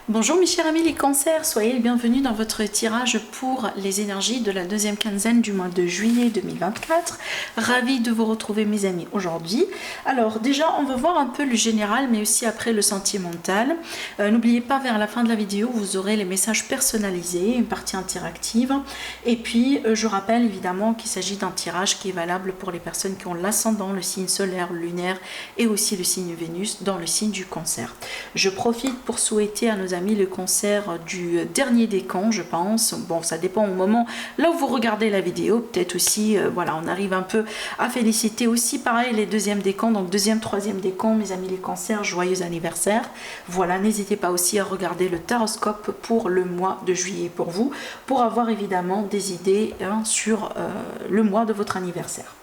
Bonjour mes chers amis les cancers, soyez les bienvenus dans votre tirage pour les énergies de la deuxième quinzaine du mois de juillet 2024. Ravi de vous retrouver mes amis aujourd'hui. Alors déjà on va voir un peu le général mais aussi après le sentimental. N'oubliez pas, vers la fin de la vidéo vous aurez les messages personnalisés, une partie interactive. Et puis je rappelle évidemment qu'il s'agit d'un tirage qui est valable pour les personnes qui ont l'ascendant, le signe solaire, lunaire et aussi le signe Vénus dans le signe du cancer. Je profite pour souhaiter à nos amis le cancer du dernier décan, je pense. Bon, ça dépend au moment là où vous regardez la vidéo. Peut-être aussi, voilà, on arrive un peu à féliciter aussi, pareil, les deuxièmes décans. Donc, deuxième, troisième décan, mes amis les cancers, joyeux anniversaire. Voilà, n'hésitez pas aussi à regarder le taroscope pour le mois de juillet pour vous, pour avoir évidemment des idées sur le mois de votre anniversaire.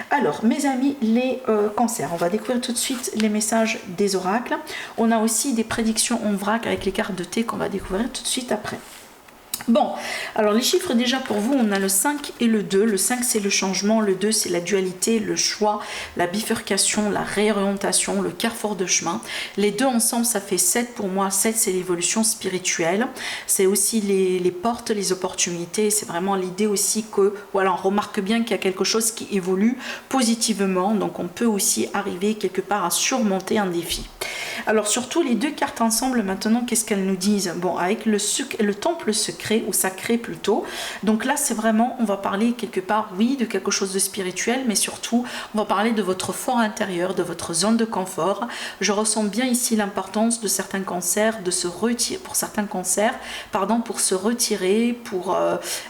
Alors, mes amis les cancers, on va découvrir tout de suite les messages des oracles. On a aussi des prédictions en vrac avec les cartes de thé qu'on va découvrir tout de suite après. Bon, alors les chiffres déjà pour vous, on a le 5 et le 2. Le 5 c'est le changement, le 2 c'est la dualité, le choix, la bifurcation, la réorientation, le carrefour de chemin. Les deux ensemble ça fait 7 pour moi. 7 c'est l'évolution spirituelle, c'est aussi les portes, les opportunités. C'est vraiment l'idée aussi que, voilà, on remarque bien qu'il y a quelque chose qui évolue positivement. Donc on peut aussi arriver quelque part à surmonter un défi. Alors surtout les deux cartes ensemble maintenant, qu'est-ce qu'elles nous disent? Bon, avec le temple secret ou sacré plutôt, donc là c'est vraiment, on va parler quelque part, oui, de quelque chose de spirituel, mais surtout on va parler de votre fort intérieur, de votre zone de confort. Je ressens bien ici l'importance de certains cancers de se retirer, pour certains cancers, pardon, pour se retirer, pour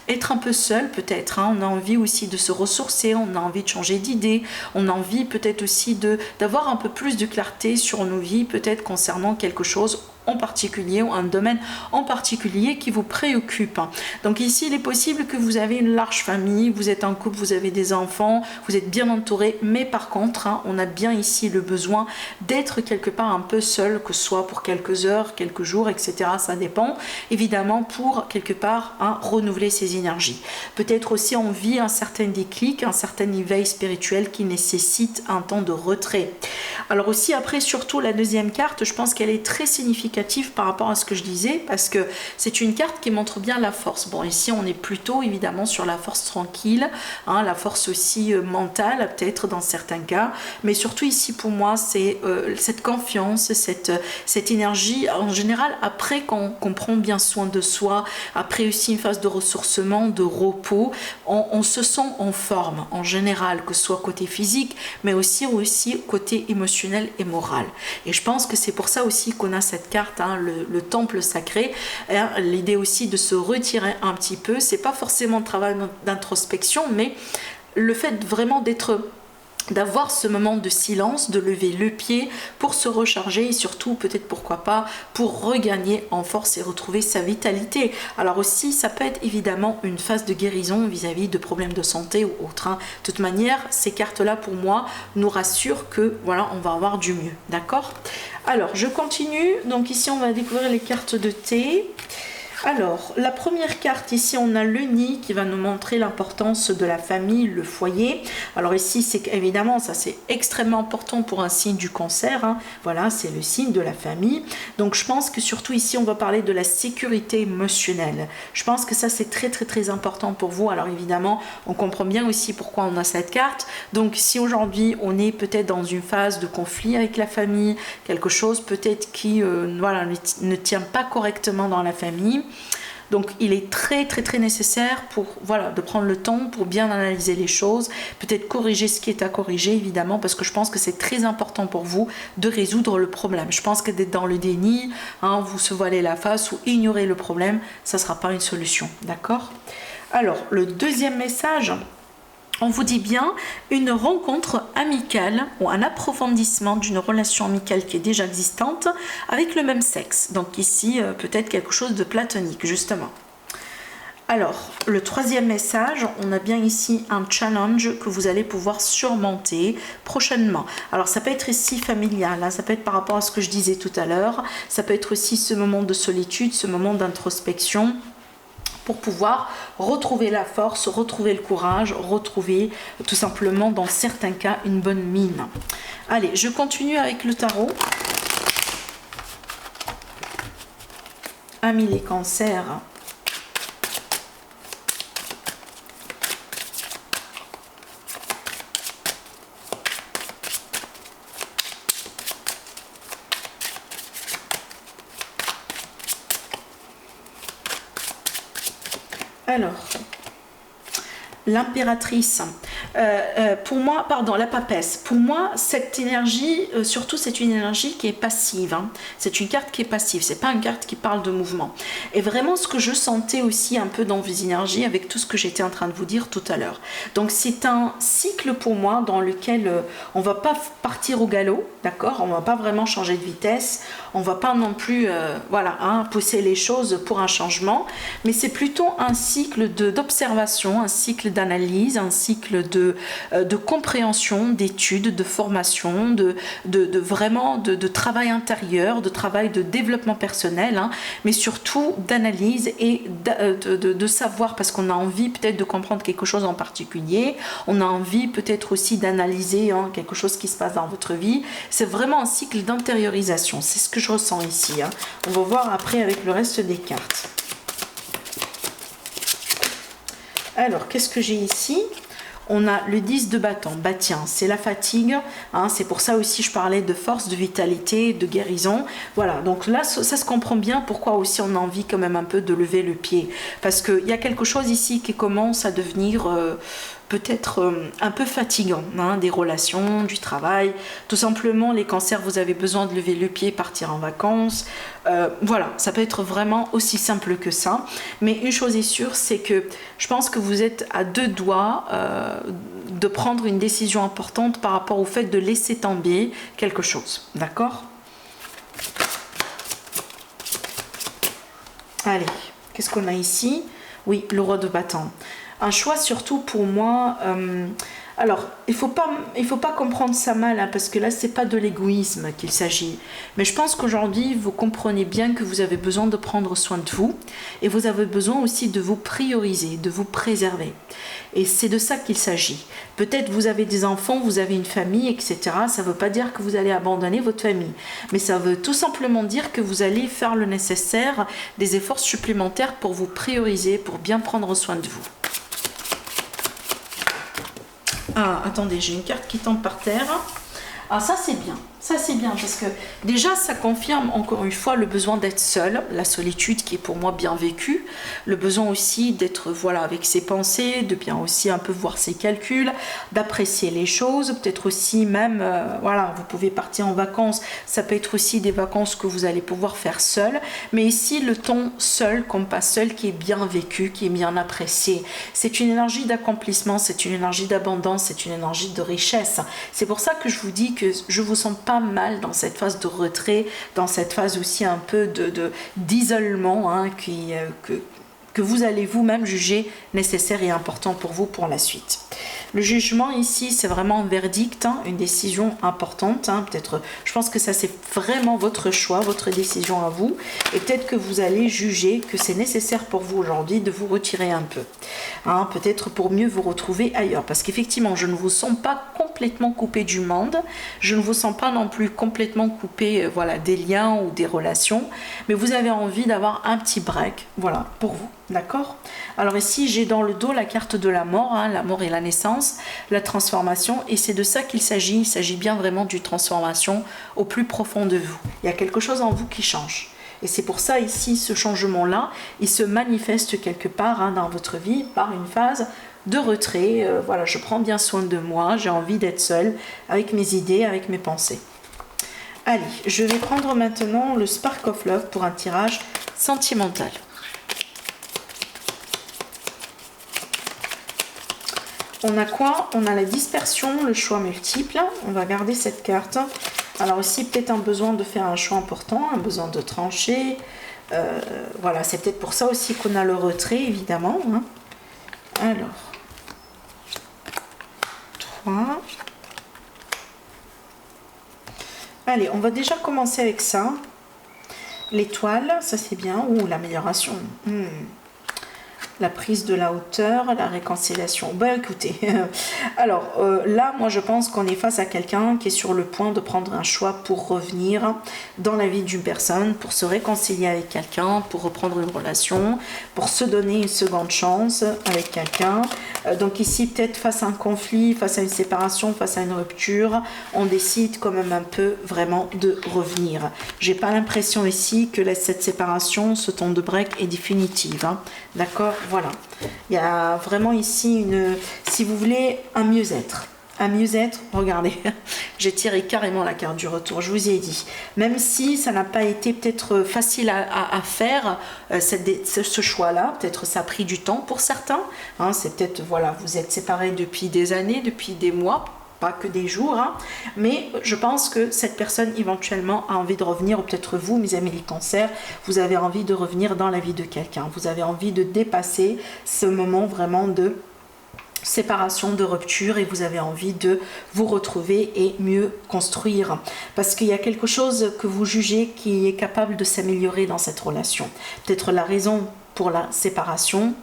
être un peu seul peut-être, on a envie aussi de se ressourcer, on a envie de changer d'idée, on a envie peut-être aussi d'avoir un peu plus de clarté sur nos vies, peut-être concernant quelque chose en particulier ou un domaine en particulier qui vous préoccupe. Donc ici il est possible que vous avez une large famille, vous êtes en couple, vous avez des enfants, vous êtes bien entouré, mais par contre on a bien ici le besoin d'être quelque part un peu seul, que ce soit pour quelques heures, quelques jours, etc. Ça dépend évidemment, pour quelque part renouveler ses énergies. Peut-être aussi on vit un certain déclic, un certain éveil spirituel qui nécessite un temps de retrait. Alors aussi après, surtout la deuxième carte, je pense qu'elle est très significative par rapport à ce que je disais, parce que c'est une carte qui montre bien la force. Bon, ici on est plutôt évidemment sur la force tranquille, la force aussi mentale peut-être dans certains cas, mais surtout ici pour moi c'est cette confiance, cette énergie en général après qu'on prend bien soin de soi, après aussi une phase de ressourcement, de repos, on se sent en forme en général, que ce soit côté physique mais aussi côté émotionnel et moral. Et je pense que c'est pour ça aussi qu'on a cette carte, le temple sacré, l'idée aussi de se retirer un petit peu. C'est pas forcément un travail d'introspection, mais le fait vraiment d'avoir ce moment de silence, de lever le pied pour se recharger et surtout peut-être pourquoi pas pour regagner en force et retrouver sa vitalité. Alors aussi ça peut être évidemment une phase de guérison vis-à-vis de problèmes de santé ou autre. De toute manière ces cartes là pour moi nous rassurent que voilà, on va avoir du mieux, d'accord? Alors je continue, donc ici on va découvrir les cartes de thé. Alors, la première carte, ici, on a le nid qui va nous montrer l'importance de la famille, le foyer. Alors ici, c'est évidemment, ça c'est extrêmement important pour un signe du cancer. Voilà, c'est le signe de la famille. Donc, je pense que surtout ici, on va parler de la sécurité émotionnelle. Je pense que ça, c'est très, très, très important pour vous. Alors évidemment, on comprend bien aussi pourquoi on a cette carte. Donc, si aujourd'hui, on est peut-être dans une phase de conflit avec la famille, quelque chose peut-être qui voilà, ne tient pas correctement dans la famille, donc il est très très très nécessaire pour, voilà, de prendre le temps pour bien analyser les choses, peut-être corriger ce qui est à corriger évidemment, parce que je pense que c'est très important pour vous de résoudre le problème. Je pense que d'être dans le déni, vous se voilez la face ou ignorer le problème, ça ne sera pas une solution, d'accord? Alors le deuxième message, on vous dit bien une rencontre amicale ou un approfondissement d'une relation amicale qui est déjà existante avec le même sexe. Donc ici, peut-être quelque chose de platonique, justement. Alors, le troisième message, on a bien ici un challenge que vous allez pouvoir surmonter prochainement. Alors, ça peut être ici familial, ça peut être par rapport à ce que je disais tout à l'heure, ça peut être aussi ce moment de solitude, ce moment d'introspection, pour pouvoir retrouver la force, retrouver le courage, retrouver tout simplement dans certains cas une bonne mine. Allez, je continue avec le tarot. Amis les cancers. Alors, l'impératrice, pour moi, pardon, la papesse, pour moi, cette énergie, surtout c'est une énergie qui est passive, hein. C'est une carte qui est passive, c'est pas une carte qui parle de mouvement. Et vraiment ce que je sentais aussi un peu dans vos énergies avec tout ce que j'étais en train de vous dire tout à l'heure. Donc c'est un cycle pour moi dans lequel on va pas partir au galop, d'accord, on va pas vraiment changer de vitesse, on va pas non plus voilà, hein, pousser les choses pour un changement, mais c'est plutôt un cycle d'observation, un cycle d'analyse, un cycle de compréhension, d'études, de formation, vraiment de travail intérieur, de travail de développement personnel, hein, mais surtout d'analyse et de savoir, parce qu'on a envie peut-être de comprendre quelque chose en particulier, on a envie peut-être aussi d'analyser hein, quelque chose qui se passe dans votre vie. C'est vraiment un cycle d'intériorisation, c'est ce que je ressens ici, hein. On va voir après avec le reste des cartes. Alors, qu'est-ce que j'ai ici? On a le 10 de bâton, bah tiens, c'est la fatigue, hein, c'est pour ça aussi je parlais de force, de vitalité, de guérison. Voilà, donc là, ça se comprend bien pourquoi aussi on a envie quand même un peu de lever le pied. Parce qu'il y a quelque chose ici qui commence à devenir peut-être un peu fatigant, hein, des relations, du travail. Tout simplement, les cancers, vous avez besoin de lever le pied, partir en vacances. Voilà, ça peut être vraiment aussi simple que ça. Mais une chose est sûre, c'est que je pense que vous êtes à deux doigts de prendre une décision importante par rapport au fait de laisser tomber quelque chose. D'accord? Allez, qu'est-ce qu'on a ici? Oui, le roi de bâton. Un choix surtout pour moi. Alors, il faut pas comprendre ça mal, hein, parce que là, c'est pas de l'égoïsme qu'il s'agit. Mais je pense qu'aujourd'hui, vous comprenez bien que vous avez besoin de prendre soin de vous et vous avez besoin aussi de vous prioriser, de vous préserver. Et c'est de ça qu'il s'agit. Peut-être vous avez des enfants, vous avez une famille, etc. Ça ne veut pas dire que vous allez abandonner votre famille. Mais ça veut tout simplement dire que vous allez faire le nécessaire, des efforts supplémentaires pour vous prioriser, pour bien prendre soin de vous. Ah, attendez, j'ai une carte qui tombe par terre. Ah, ça c'est bien. Ça c'est bien parce que déjà ça confirme encore une fois le besoin d'être seul, la solitude qui est pour moi bien vécue, le besoin aussi d'être voilà avec ses pensées, de bien aussi un peu voir ses calculs, d'apprécier les choses, peut-être aussi même voilà, vous pouvez partir en vacances, ça peut être aussi des vacances que vous allez pouvoir faire seul, mais ici le ton seul comme pas seul qui est bien vécu, qui est bien apprécié. C'est une énergie d'accomplissement, c'est une énergie d'abondance, c'est une énergie de richesse. C'est pour ça que je vous dis que je vous sens pas mal dans cette phase de retrait, dans cette phase aussi un peu d'isolement hein, que vous allez vous-même juger nécessaire et important pour vous pour la suite. Le jugement ici, c'est vraiment un verdict, hein, une décision importante. Hein, peut-être, je pense que ça c'est vraiment votre choix, votre décision à vous. Et peut-être que vous allez juger que c'est nécessaire pour vous aujourd'hui de vous retirer un peu. Hein, peut-être pour mieux vous retrouver ailleurs. Parce qu'effectivement, je ne vous sens pas complètement coupé du monde. Je ne vous sens pas non plus complètement coupé voilà, des liens ou des relations. Mais vous avez envie d'avoir un petit break voilà, pour vous. D'accord? Alors ici, j'ai dans le dos la carte de la mort, hein, la mort et la naissance, la transformation, et c'est de ça qu'il s'agit. Il s'agit bien vraiment d'une transformation au plus profond de vous. Il y a quelque chose en vous qui change. Et c'est pour ça ici, ce changement-là, il se manifeste quelque part hein, dans votre vie par une phase de retrait. Voilà, je prends bien soin de moi, j'ai envie d'être seule avec mes idées, avec mes pensées. Allez, je vais prendre maintenant le Spark of Love pour un tirage sentimental. On a quoi? On a la dispersion, le choix multiple. On va garder cette carte. Alors aussi, peut-être un besoin de faire un choix important, un besoin de trancher. Voilà, c'est peut-être pour ça aussi qu'on a le retrait, évidemment. Hein. Alors, 3. Allez, on va déjà commencer avec ça. L'étoile, ça c'est bien. Ouh, l'amélioration. la prise de la hauteur, la réconciliation. Ben écoutez, alors là, moi je pense qu'on est face à quelqu'un qui est sur le point de prendre un choix pour revenir dans la vie d'une personne, pour se réconcilier avec quelqu'un, pour reprendre une relation, pour se donner une seconde chance avec quelqu'un. Donc ici, peut-être face à un conflit, face à une séparation, face à une rupture, on décide quand même un peu vraiment de revenir. J'ai pas l'impression ici que cette séparation, ce temps de break est définitive. Hein. D'accord? Voilà. Il y a vraiment ici si vous voulez, un mieux-être. Un mieux-être, regardez, j'ai tiré carrément la carte du retour, je vous ai dit. Même si ça n'a pas été peut-être facile à faire, ce choix-là, peut-être ça a pris du temps pour certains. Hein, c'est peut-être, voilà, vous êtes séparés depuis des années, depuis des mois, pas que des jours, hein, mais je pense que cette personne éventuellement a envie de revenir, ou peut-être vous, mes amis les cancers, vous avez envie de revenir dans la vie de quelqu'un, vous avez envie de dépasser ce moment vraiment de séparation, de rupture, et vous avez envie de vous retrouver et mieux construire, parce qu'il y a quelque chose que vous jugez qui est capable de s'améliorer dans cette relation. Peut-être la raison pour la séparation,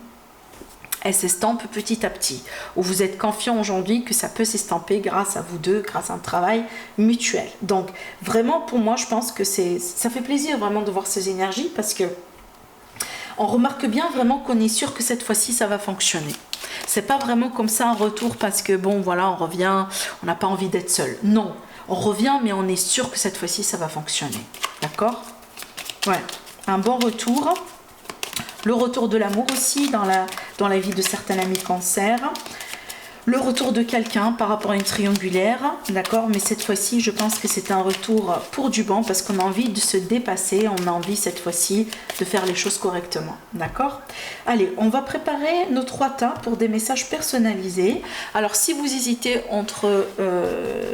elle s'estampe petit à petit, où vous êtes confiant aujourd'hui que ça peut s'estamper grâce à vous deux, grâce à un travail mutuel. Donc vraiment, pour moi, je pense que ça fait plaisir vraiment de voir ces énergies, parce que on remarque bien vraiment qu'on est sûr que cette fois-ci ça va fonctionner. C'est pas vraiment comme ça un retour parce que bon voilà, on revient, on n'a pas envie d'être seul. Non, on revient, mais on est sûr que cette fois-ci ça va fonctionner. D'accord? Ouais, un bon retour. Le retour de l'amour aussi dans la vie de certains amis cancer. Le retour de quelqu'un par rapport à une triangulaire, d'accord, mais cette fois-ci, je pense que c'est un retour pour du bon, parce qu'on a envie de se dépasser, on a envie cette fois-ci de faire les choses correctement, d'accord. Allez, on va préparer nos 3 tas pour des messages personnalisés. Alors, si vous hésitez entre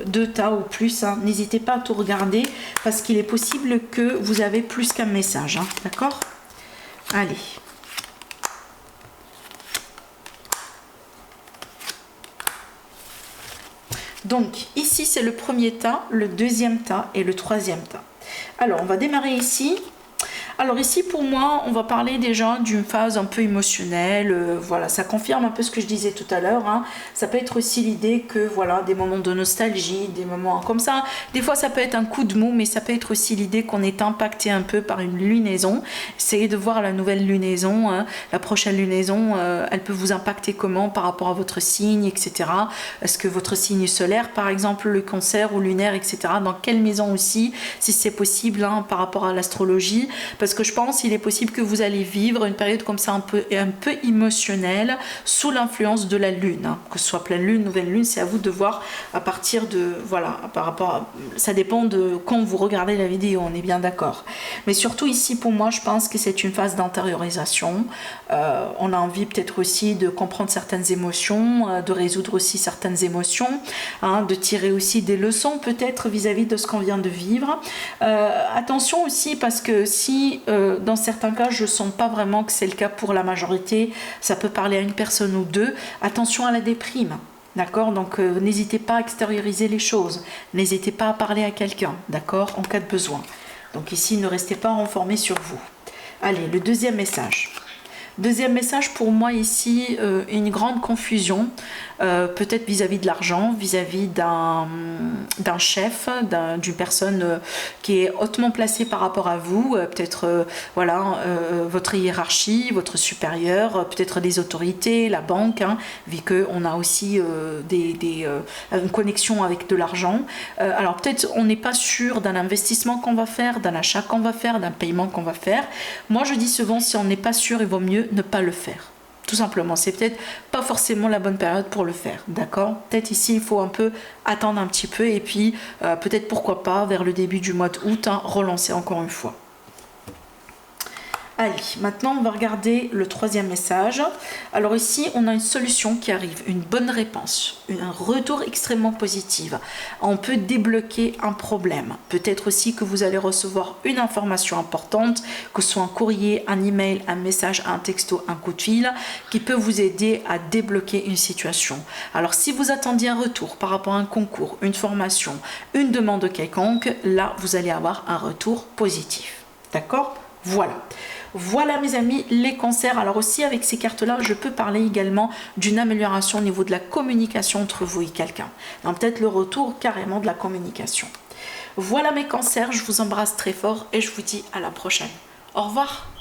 2 tas ou plus, hein, n'hésitez pas à tout regarder, parce qu'il est possible que vous avez plus qu'un message, hein, d'accord. Allez. Donc ici c'est le premier tas, le deuxième tas et le troisième tas. Alors on va démarrer ici. Alors ici pour moi on va parler déjà d'une phase un peu émotionnelle, voilà, ça confirme un peu ce que je disais tout à l'heure, hein. Ça peut être aussi l'idée que voilà, des moments de nostalgie, des moments comme ça, des fois ça peut être un coup de mou, mais ça peut être aussi l'idée qu'on est impacté un peu par une lunaison. Essayez de voir la nouvelle lunaison, hein. La prochaine lunaison, elle peut vous impacter comment par rapport à votre signe, etc. Est-ce que votre signe solaire par exemple, le cancer ou lunaire, etc. Dans quelle maison aussi, si c'est possible, hein, par rapport à l'astrologie, parce que je pense qu'il est possible que vous allez vivre une période comme ça un peu émotionnelle sous l'influence de la lune, hein. Que ce soit pleine lune, nouvelle lune, c'est à vous de voir à partir de, voilà, par rapport à, ça dépend de quand vous regardez la vidéo, on est bien d'accord. Mais surtout ici pour moi, je pense que c'est une phase d'intériorisation. On a envie peut-être aussi de comprendre certaines émotions, de résoudre aussi certaines émotions, hein, de tirer aussi des leçons peut-être vis-à-vis de ce qu'on vient de vivre. Attention aussi, parce que si dans certains cas je sens pas vraiment que c'est le cas pour la majorité, ça peut parler à une personne ou deux, attention à la déprime, d'accord, donc n'hésitez pas à extérioriser les choses, n'hésitez pas à parler à quelqu'un, d'accord, en cas de besoin. Donc ici ne restez pas renfermé sur vous. Allez, le deuxième message. Deuxième message pour moi ici, une grande confusion, peut-être vis-à-vis de l'argent, vis-à-vis d'un chef, d'une personne qui est hautement placée par rapport à vous, peut-être voilà, votre hiérarchie, votre supérieur, peut-être les autorités, la banque, hein, vu qu'on a aussi une connexion avec de l'argent. Alors peut-être on n'est pas sûr d'un investissement qu'on va faire, d'un achat qu'on va faire, d'un paiement qu'on va faire. Moi je dis souvent, si on n'est pas sûr, il vaut mieux ne pas le faire. Tout simplement, c'est peut-être pas forcément la bonne période pour le faire, d'accord. Peut-être ici il faut un peu attendre un petit peu, et puis peut-être pourquoi pas vers le début du mois d'août, hein, relancer encore une fois. Allez, maintenant on va regarder le troisième message. Alors ici on a une solution qui arrive, une bonne réponse, un retour extrêmement positif. On peut débloquer un problème. Peut-être aussi que vous allez recevoir une information importante, que ce soit un courrier, un email, un message, un texto, un coup de fil, qui peut vous aider à débloquer une situation. Alors si vous attendiez un retour par rapport à un concours, une formation, une demande quelconque, là vous allez avoir un retour positif. D'accord ? Voilà. Voilà mes amis, les cancers. Alors aussi avec ces cartes-là, je peux parler également d'une amélioration au niveau de la communication entre vous et quelqu'un. Peut-être le retour carrément de la communication. Voilà mes cancers, je vous embrasse très fort et je vous dis à la prochaine. Au revoir.